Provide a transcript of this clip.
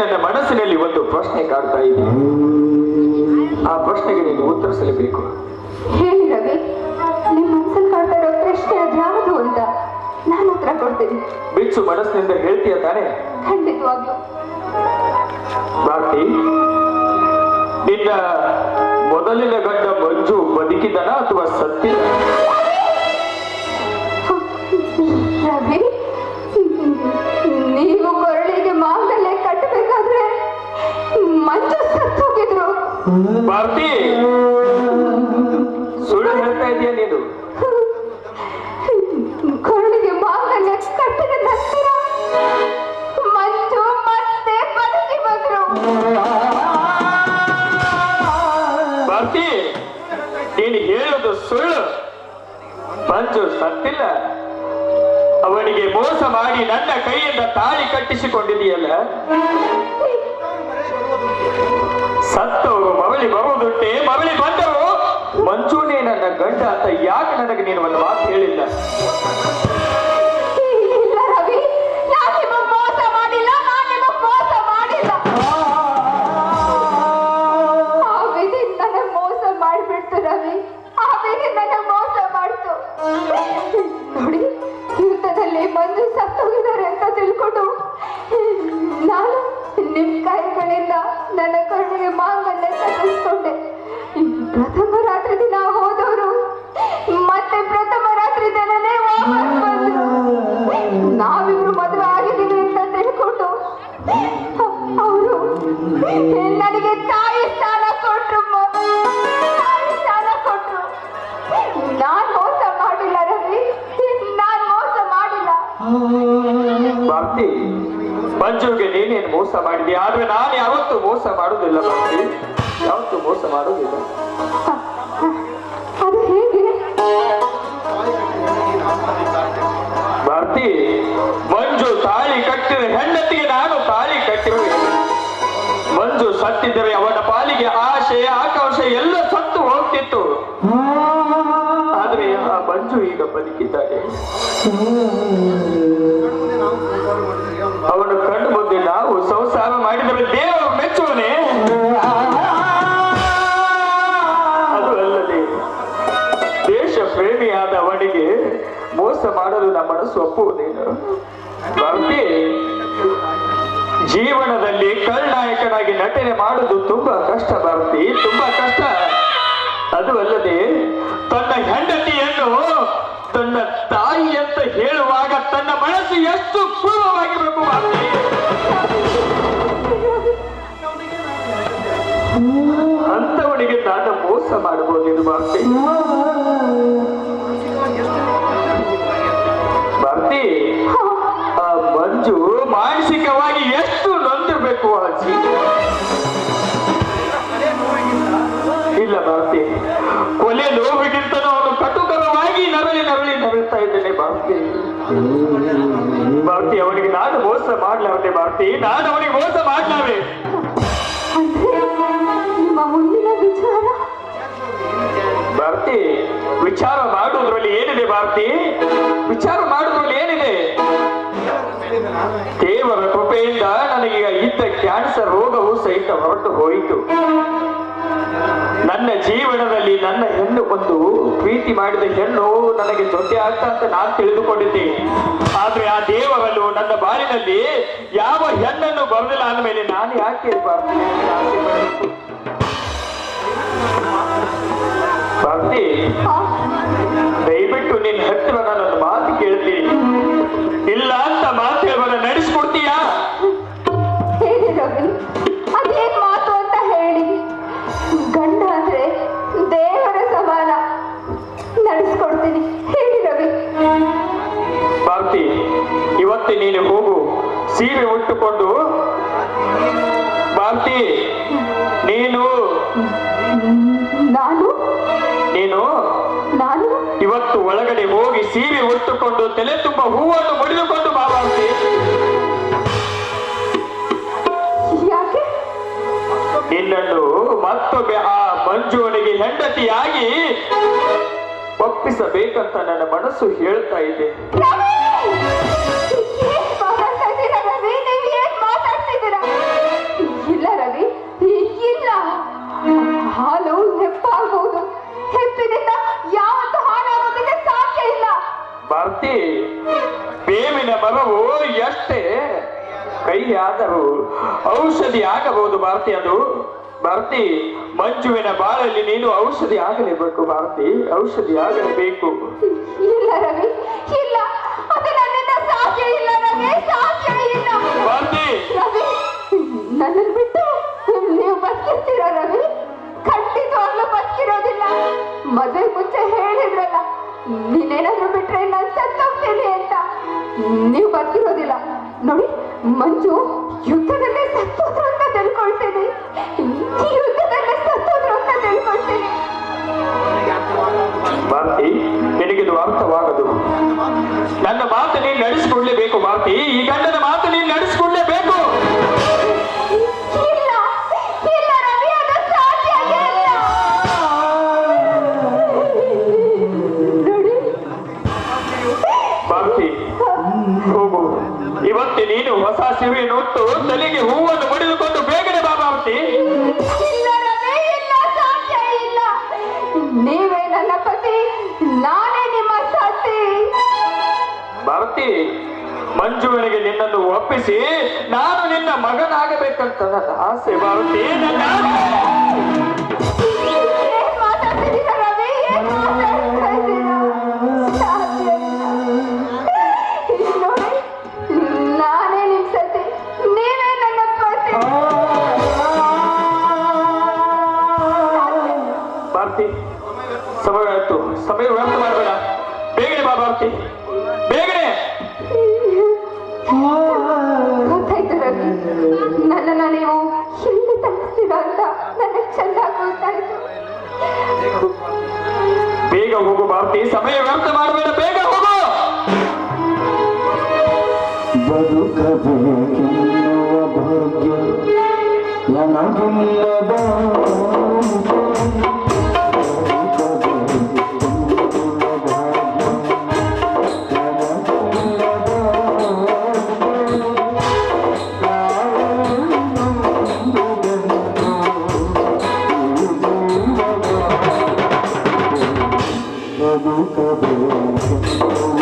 ನನ್ನ ಮನಸ್ಸಿನಲ್ಲಿ ಒಂದು ಪ್ರಶ್ನೆ ಕಾಡ್ತಾ ಇದೆ. ಆ ಪ್ರಶ್ನೆಗೆ ನೀನು ಉತ್ತರಿಸಲೇಬೇಕು. ಹೇಳಿ ರವಿ, ನಿಮ್ಮ ಮನಸ್ಸಲ್ಲಿ ಕಾಡ್ತಾ ಇರೋ ಪ್ರಶ್ನೆ ಅದ್ಯಾವುದು ಅಂತ ನಾನು ಉತ್ತರ ಕೊಡ್ತೀನಿ. ಬಿಚ್ಚು ಮನಸ್ಸಿನಿಂದ ಹೇಳ್ತೀಯ ತಾನೆ? ಖಂಡಿತವಾಗ್ಲು. ಭಾರತಿ, ನಿನ್ನ ಮೊದಲಿನ ಗಂಡ ಮಂಜು ಬದುಕಿದನ ಅಥವಾ ಸತ್ತಿದ? ರವಿ, ನೀವು ಕೊರಳಿಗೆ ಮಾಂಗಲ್ಯ ಕಟ್ಟಬೇಕಾದ್ರೆ ಮಂಜು ಸತ್ತು ಹೋಗಿದ್ರು. ಭಾರತಿ, ಸುಳ್ಳು ಹೇಳ್ತಾ ಇದೀಯ ನೀನು? ಕೊರಳಿಗೆ ಮಾಂಗಲ್ಯ ಕಟ್ಟಿದ ನಂತರ ಮಂಜು ಮತ್ತೆ ಬದುಕಿ ಬಂದ್ರು. ಭಾರತಿ, ನೀನು ಹೇಳೋದು ಸುಳ್ಳು. ಮಂಜು ಸತ್ತಿಲ್ಲ. ಅವನಿಗೆ ಮೋಸ ಮಾಡಿ ನನ್ನ ಕೈಯಿಂದ ತಾಳಿ ಕಟ್ಟಿಸಿಕೊಂಡಿದೆಯಲ್ಲ. ಸತ್ತವರು ಮರಳಿ ಬರುವುದುಂಟೆ, ಮರಳಿ ಬಂದರು. ಮಂಜುನೇ ನನ್ನ ಗಂಡ ಅಂತ ಯಾಕೆ ನನಗೆ ನೀನು ಒಂದು ಮಾತು ಹೇಳಿಲ್ಲ? ಇಲ್ಲ ರವಿ, ನಾನು ನಿಮಗೆ ಮೋಸ ಮಾಡಿಲ್ಲ, ನಾನು ನಿಮಗೆ ಮೋಸ ಮಾಡಿಲ್ಲ. ಆ ವಿಧಿ ನನಗೆ ಮೋಸ ಮಾಡಿಬಿಡ್ತು ರವಿ, ಆ ವಿಧಿ ನನಗೆ ಮೋಸ ಮಾಡ್ತು. ನೋಡಿ, ಯುದ್ಧದಲ್ಲಿ ಮಂಜು ಸತ್ತೋಗಿದ್ದಾರೆ ಅಂತ ತಿಳ್ಕೊಂಡು ನಾನು ನಿಮ್ ಕೈಗಳಿಂದ ನನ್ನ ಕಣ್ಣಿಗೆ ಮಾಂಗಲ್ಯ ಕಟ್ಟಿಸ್ಕೊಂಡೆ. ಪ್ರಥಮ ರಾತ್ರಿ ದಿನ ಹೋದವರು ಮತ್ತೆ ಪ್ರಥಮ ರಾತ್ರಿ ದಿನನೇ ವಾಪಸ್ ಬಂದ್ರು. ನಾವಿಬ್ರು ಮದುವೆ ಆಗಿದ್ದೀವಿ ಅಂತ ತಿಳ್ಕೊಂಡು ಅವರು ನನಗೆ ತಾಯಿ ಸ್ಥಾನ ಕೊಟ್ರು. ತಾಯಿ ಸ್ಥಾನ ಕೊಟ್ರು. ನಾನ್ ಮೋಸ ಮಾಡಿಲ್ಲ ರವಿ, ನಾನ್ ಮೋಸ ಮಾಡಿಲ್ಲ. ಭಾರತಿ, ಮಂಜುಗೆ ನೀನೇನು ಮೋಸ ಮಾಡಿದ್ಯಾ? ಆದ್ರೆ ನಾನು ಯಾವತ್ತೂ ಮೋಸ ಮಾಡುವುದಿಲ್ಲ ಭಾರತಿ, ಯಾವತ್ತೂ ಮೋಸ ಮಾಡುವುದಿಲ್ಲ. ಅದು ಹೇಗೆ? ಭಾರತಿ, ಮಂಜು ತಾಳಿ ಕಟ್ಟಿದ ಹೆಂಡತಿಗೆ ನಾನು ತಾಳಿ ಕಟ್ಟಿರುವೆ. ಮಂಜು ಸತ್ತಿದ್ದರೆ ಅವನ ಪಾಲಿಗೆ ಆಶೆ ಆಕಾಂಕ್ಷ ಎಲ್ಲ ಸತ್ತು ಹೋಗ್ತಿತ್ತು. ಆದ್ರೆ ಆ ಮಂಜು ಈಗ ಬದುಕಿದ್ದಾನೆ. ಅವನು ಕಂಡು ಮುಂದೆ ನಾವು ಸಂಸಾರ ಮಾಡಿದರೆ ದೇವರು ಮೆಚ್ಚುವನೇ? ಅದು ಅಲ್ಲದೆ ದೇಶ ಪ್ರೇಮಿಯಾದ ಅವನಿಗೆ ಮೋಸ ಮಾಡಲು ನಮ್ಮ ಮನಸ್ಸು ಒಪ್ಪುವುದೇನು? ಭಾರತಿ, ಜೀವನದಲ್ಲಿ ಖಳನಾಯಕನಾಗಿ ನಟನೆ ಮಾಡುವುದು ತುಂಬಾ ಕಷ್ಟ ಭಾರತಿ, ತುಂಬಾ ಕಷ್ಟ. ಅದು ಅಲ್ಲದೆ ತನ್ನ ಹೆಂಡತಿಯನ್ನು ತನ್ನ ತಾಯಿ ಅಂತ ಹೇಳುವಾಗ ತನ್ನ ಮನಸ್ಸು ಎಷ್ಟು ಪೂರ್ವವಾಗಿರಬೇಕು ಭಾರತಿ. ಅಂತವನಿಗೆ ನಾನು ಮೋಸ ಮಾಡಬಹುದೇನು ಭಾರತಿ? ಭಾರತಿ, ಆ ಮಂಜು ಮಾನಸಿಕವಾಗಿ ಎಷ್ಟು ನೊಂದಿರ್ಬೇಕು ಅಜ್ಜಿ. ಇಲ್ಲ ಭಾರತಿ, ಕೊಲೆ ನೋವಿಗಿಂತನೂ ಅವನು ಕಟುಕರವಾಗಿ ನರಳ್ತಾ ಇದ್ದೇನೆ ಭಾರತಿ. ಭಾರತಿ, ಅವನಿಗೆ ನಾನು ಮೋಸ ಮಾಡ್ಲಾವೆ ಭಾರತಿ, ನಾನು ಅವನಿಗೆ ಮೋಸ ಮಾಡ್ಲಾವೆ. ನಿಮ್ಮ ಮುಂದಿನ ವಿಚಾರ? ಭಾರತಿ, ವಿಚಾರ ಮಾಡುವುದರಲ್ಲಿ ಏನಿದೆ ಭಾರತಿ? ವಿಚಾರ ಮಾಡುವುದರಲ್ಲಿ ಏನಿದೆ? ದೇವರ ಕೃಪೆಯಿಂದ ನನಗೀಗ ಇದ್ದ ಕ್ಯಾನ್ಸರ್ ರೋಗವು ಸಹಿತ ಹೊರಟು ಹೋಯಿತು. ನನ್ನ ಜೀವನದಲ್ಲಿ ನನ್ನ ಹೆಣ್ಣು ಒಂದು ಪ್ರೀತಿ ಮಾಡಿದ ಹೆಣ್ಣು ನನಗೆ ಜೊತೆ ಆಗ್ತಾ ಅಂತ ನಾನು ತಿಳಿದುಕೊಂಡಿದ್ದೆ. ಆದ್ರೆ ಆ ದೇವರಲ್ಲೂ ನನ್ನ ಬಾಳಿನಲ್ಲಿ ಯಾವ ಹೆಣ್ಣನ್ನು ಬರಲಿಲ್ಲ ಅಂದಮೇಲೆ ನಾನು ಯಾಕೆ ಭಾರತಿ ಭಾರತಿ, ದಯವಿಟ್ಟು ನಿನ್ನ ಹತ್ತಿರ ನನ್ನೊಂದು ಮಾತು ಕೇಳ್ತೀನಿ. ಇಲ್ಲ ಅಂತ ಮಾತು ಹೇಳುವಾಗ ನಡೆಸ್ಕೊಡ್ತೀಯಾ? ಹೇಳಿ ರವಿ, ಅದೇನ್ ಮಾತು ಅಂತ ಹೇಳಿ. ಗಂಡ ಅಂದ್ರೆ ದೇವರ ಸಮಾನ, ನಡೆಸ್ಕೊಡ್ತೀನಿ. ಹೇಳಿ ರವಿ. ಭಾರತಿ, ಇವತ್ತೇ ನೀನು ಹೋಗು, ಸೀರೆ ಉಟ್ಟುಕೊಂಡು. ಭಾರತಿ, ನೀನು ಇವತ್ತು ಒಳಗಡೆ ಹೋಗಿ ಸೀರೆ ಉಟ್ಟುಕೊಂಡು ತಲೆ ತುಂಬ ಹೂವನ್ನು ಮುಡಿದುಕೊಂಡು ಬಾ ಭಾರತಿ. ನಿನ್ನನ್ನು ಮತ್ತೊಮ್ಮೆ ಆ ಮಂಜುವನಿಗೆ ಹೆಂಡತಿಯಾಗಿ ಒಪ್ಪಿಸಬೇಕಂತ ನನ್ನ ಮನಸ್ಸು ಹೇಳ್ತಾ ಇದೆ. ಭಾರತಿ, ಬೇವಿನ ಮರವು ಎಷ್ಟೇ ಕೈಯಾದರೂ ಔಷಧಿ ಆಗಬಹುದು ಭಾರತಿ. ಅದು ಭಾರತಿ, ಮಂಜುವಿನ ಬಾಳಲ್ಲಿ ನೀನು ಔಷಧಿ ಆಗಲೇಬೇಕು ಭಾರತಿ, ಔಷಧಿ ಆಗಲೇಬೇಕು. ಇಲ್ಲ ರವಿ, ಇಲ್ಲ, ಅದು ನನ್ನಿಂದ ಸಾಧ್ಯ ಇಲ್ಲ ರವಿ, ಸಾಧ್ಯ ಇಲ್ಲ. ಭಾರತಿ, ರವಿ, ನನ್ನನ್ನು ಬಿಟ್ಟು ನೀವು ಬದುಕಿರ್ತೀರ ರವಿ? ಖಂಡಿತವಾಗ್ಲೂ ಬದುಕಿರೋದಿಲ್ಲ. ಮದುವೆ ಮುಂಚೆ ಹೇಳಿದ್ರಲ್ಲ, ನೀನೇನಾದ್ರೂ ಬಿಟ್ರೆ ನಾನು ಸತ್ತೋಗ್ತೇನೆ ಅಂತ. ನೀವು ಬದುಕಿರೋದಿಲ್ಲ. ನೋಡಿ, ಮಂಜು ಯುದ್ಧದಲ್ಲೇ ಸತ್ತೋದ್ರು ಅಂತ ತಿಳ್ಕೊಳ್ತೇನೆ, ಯುದ್ಧದಲ್ಲೇ ಸತ್ತೋದ್ರು ಅಂತ ತಿಳ್ಕೊಳ್ತೇನೆ. ಭಾರತಿ, ನಿನಗಿದು ಅರ್ಥವಾಗದು. ನನ್ನ ಮಾತು ನೀನು ನಡೆಸಿಕೊಳ್ಳಲೇಬೇಕು ಭಾರತಿ, ಈ ಗಂಡನ ಮಾತು ನೀನು ನಡೆಸಿಕೊಳ್ಳಲೇಬೇಕು. ಇಲ್ಲ, ಇಲ್ಲ ರವಿ, ಅದು ಸಾಧ್ಯ ಇಲ್ಲ. ನೋಡಿ ಭಾರತಿ, ಹೋಗು. ಇವತ್ತೇ ನೀನು ಹೊಸ ಸಿವಿಯನ್ನು ಹೊತ್ತು ತಲೆಗೆ ಹೂವನ್ನು ಮುಡಿದುಕೊಂಡು ಬೇಗನೆ ಬಾ ಭಾರತಿ. ಇಲ್ಲ ರವಿ, ಇಲ್ಲ, ಸಾಧ್ಯ ಇಲ್ಲ. ನೀವೇ ನನ್ನ ಪತಿ, ನಾನೇ ನಿಮ್ಮ ಸತಿ. ಭಾರತಿ, ಮಂಜುವಿನಿಗೆ ನಿನ್ನನ್ನು ಒಪ್ಪಿಸಿ ನಾನು ನಿನ್ನ ಮಗನಾಗಬೇಕಂತ ನನ್ನ ಆಸೆ ಭಾರತಿ, ನನ್ನ ಆಸೆ. ಏನ್ ಮಾತಾಡ್ತಿದ್ದೀರಾ ರವಿ? ಏನ್ ಮಾತಾಡ್ತಾ ಇದ್ದೀರಾ? ಸಾಧ್ಯ ಇಲ್ಲ. ನೋಡಿ, ನಾನೇ ನಿಮ್ ಸತಿ, ನೀವೇ ನನ್ನ ಪತಿ. ಭಾರತಿ, ಸಮಯ ಆಯ್ತು, ಸಮಯ ವ್ಯರ್ಥ ಮಾಡಬೇಡ, ಬೇಗನೆ ಬಾ ಭಾರತಿ, ಬೇಗನೆ. ಗೊತ್ತಾಯ್ತು ರವಿ, ನನ್ನನ್ನ ನೀವು ಎಲ್ಲಿ ತಪ್ಪಿಸ್ತೀರ ಅಂತ ನನಗೆ ಚೆನ್ನಾಗಿ ಗೊತ್ತಾಯ್ತು. ಬೇಗ ಹೋಗು ಭಾರತಿ, ಸಮಯ ವ್ಯರ್ಥ ಮಾಡಬೇಡ, ಬೇಗ ಹೋಗು. ಬದುಕಬೇಕೆನ್ನುವ ಭಾಗ್ಯ ನನಗಿಲ್ಲದ ಬದುಕಬೇಕೆನ್ನುವ